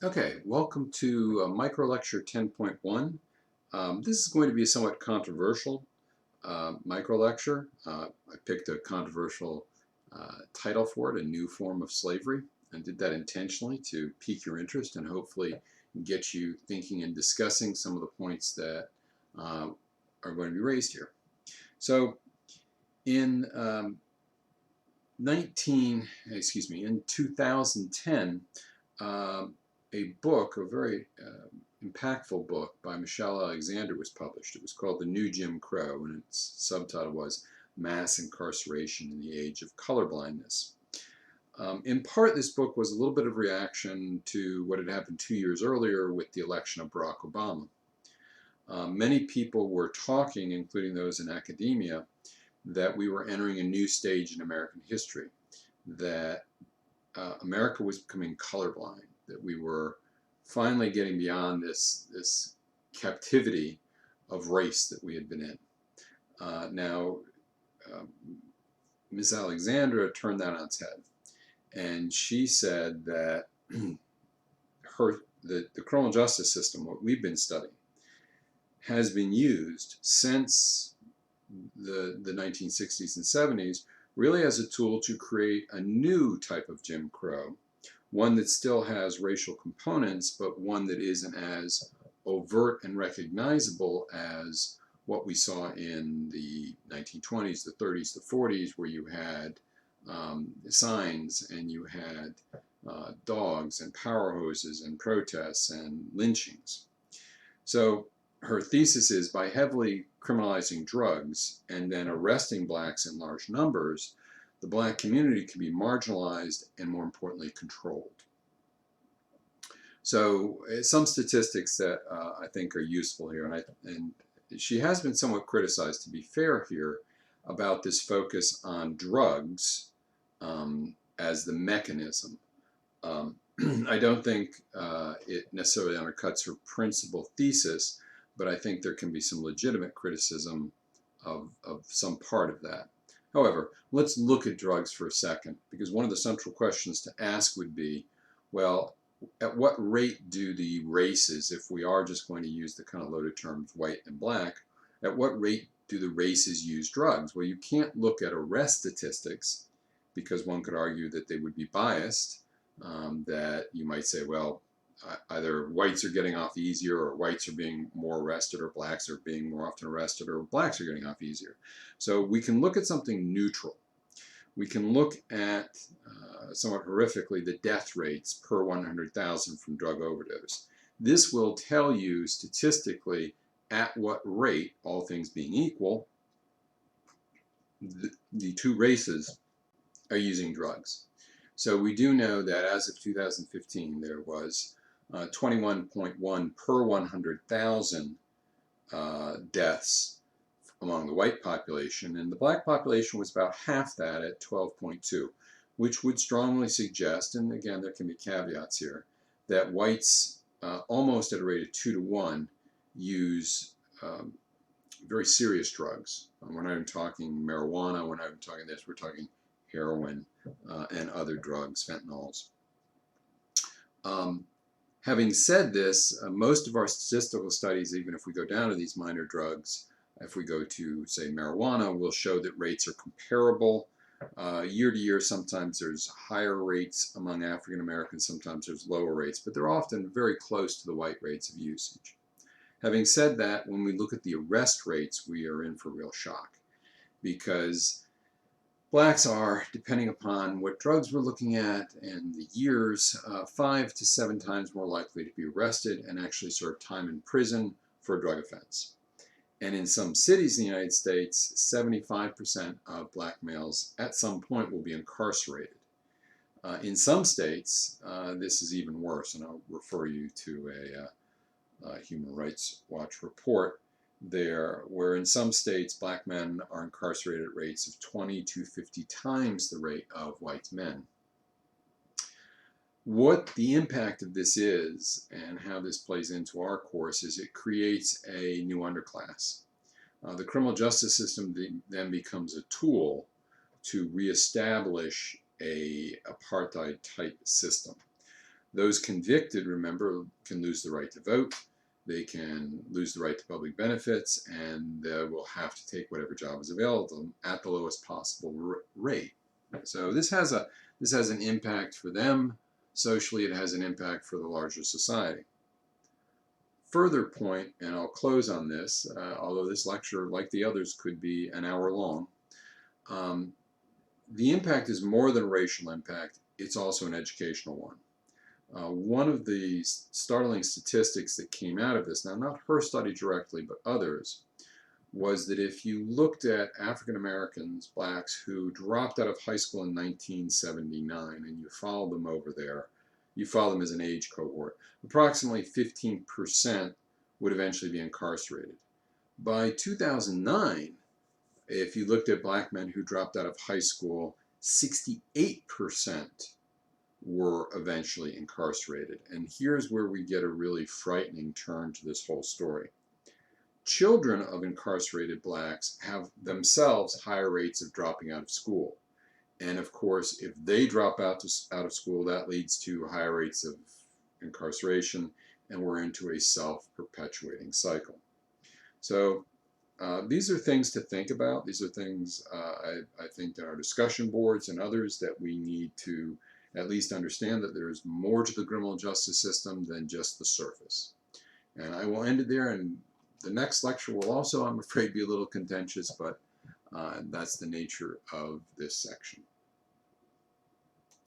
Okay, welcome to Micro Lecture 10.1. This is going to be a somewhat controversial micro lecture. I picked a controversial title for it, A New Form of Slavery, and did that intentionally to pique your interest and hopefully get you thinking and discussing some of the points that are going to be raised here. So in in 2010, a book, a very impactful book by Michelle Alexander was published. It was called The New Jim Crow, and its subtitle was Mass Incarceration in the Age of Colorblindness. In part, this book was a little bit of reaction to what had happened 2 years earlier with the election of Barack Obama. Many people were talking, including those in academia, that we were entering a new stage in American history, that America was becoming colorblind, that we were finally getting beyond this captivity of race that we had been in. Now, Ms. Alexandra turned that on its head, and she said that the criminal justice system, what we've been studying, has been used since the 1960s and 70s really as a tool to create a new type of Jim Crow, one that still has racial components, but one that isn't as overt and recognizable as what we saw in the 1920s, the 30s, the 40s, where you had signs and you had dogs and power hoses and protests and lynchings. So her thesis is, by heavily criminalizing drugs and then arresting blacks in large numbers, the black community can be marginalized and, more importantly, controlled. So some statistics that I think are useful here, and she has been somewhat criticized, to be fair here, about this focus on drugs as the mechanism. I don't think it necessarily undercuts her principal thesis, but I think there can be some legitimate criticism of some part of that. However, let's look at drugs for a second, because one of the central questions to ask would be, well, at what rate do the races, if we are just going to use the kind of loaded terms white and black, at what rate do the races use drugs? Well, you can't look at arrest statistics, because one could argue that they would be biased, that you might say, well, either whites are getting off easier, or whites are being more arrested, or blacks are being more often arrested, or blacks are getting off easier. So we can look at something neutral. We can look at, somewhat horrifically, the death rates per 100,000 from drug overdose. This will tell you statistically at what rate, all things being equal, the two races are using drugs. So we do know that as of 2015, there was 21.1 per 100,000 deaths among the white population, and the black population was about half that at 12.2, which would strongly suggest, and again there can be caveats here, that whites almost at a rate of 2 to 1 use very serious drugs. We're not even talking marijuana, we're not even talking this, we're talking heroin and other drugs, fentanyls. Having said this, most of our statistical studies, even if we go down to these minor drugs, if we go to, say, marijuana, will show that rates are comparable. Year to year, sometimes there's higher rates among African Americans, sometimes there's lower rates, but they're often very close to the white rates of usage. Having said that, when we look at the arrest rates, we are in for real shock, because blacks are, depending upon what drugs we're looking at and the years, 5 to 7 times more likely to be arrested and actually serve time in prison for a drug offense. And in some cities in the United States, 75% of black males at some point will be incarcerated. In some states, this is even worse, and I'll refer you to a Human Rights Watch report there, where in some states black men are incarcerated at rates of 20 to 50 times the rate of white men. What the impact of this is and how this plays into our course is it creates a new underclass. The criminal justice system then becomes a tool to reestablish a apartheid type system. Those convicted, remember, can lose the right to vote, they can lose the right to public benefits, and will have to take whatever job is available to them at the lowest possible rate. So this has an impact for them socially. It has an impact for the larger society. Further point, and I'll close on this, although this lecture, like the others, could be an hour long. The impact is more than racial impact. It's also an educational one. One of the startling statistics that came out of this, now not her study directly, but others, was that if you looked at African Americans, blacks, who dropped out of high school in 1979, and you follow them over there, you follow them as an age cohort, approximately 15% would eventually be incarcerated. By 2009, if you looked at black men who dropped out of high school, 68% were eventually incarcerated. And here's where we get a really frightening turn to this whole story. Children of incarcerated blacks have themselves higher rates of dropping out of school. And of course, if they drop out of school, that leads to higher rates of incarceration, and we're into a self-perpetuating cycle. So these are things to think about. These are things I think in our discussion boards and others that we need to at least understand, that there is more to the criminal justice system than just the surface. And I will end it there, and the next lecture will also, I'm afraid, be a little contentious, but that's the nature of this section.